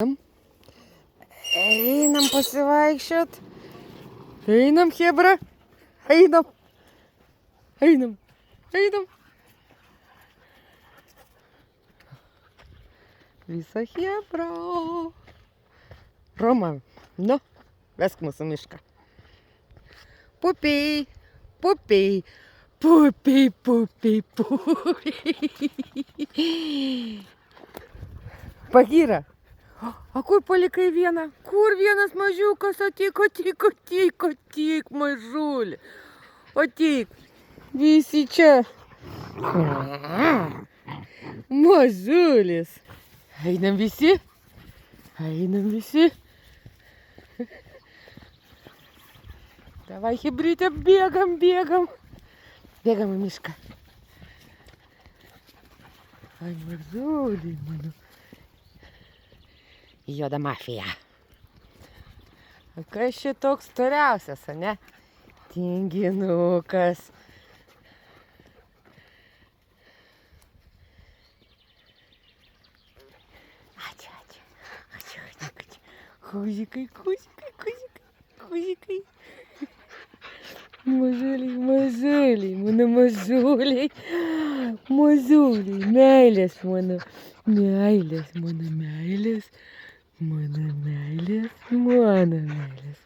Einam pasivaikščiot. Einam, chebra. Einam. Einam. Einam. Visa chebra. Roma, nu, vesk mūsų mišką. Pupiai, pupiai, pupiai, pupiai, pupiai. Pagyra. O kur palikai vieną? Kur vienas mažiukas ateik, mažulį. Ateik. Visi čia. Mažulis. Einam visi. Einam visi. Davai, hebrytė, bėgam. Bėgam į mišką. Ai, mažuliai mano. Juoda mafija. O kas čia toks storiausias, ane? Tinginukas. Ačiū. Kuzikai. Mažuliai, mano mažuliai. Meilės mano. Mano meilės.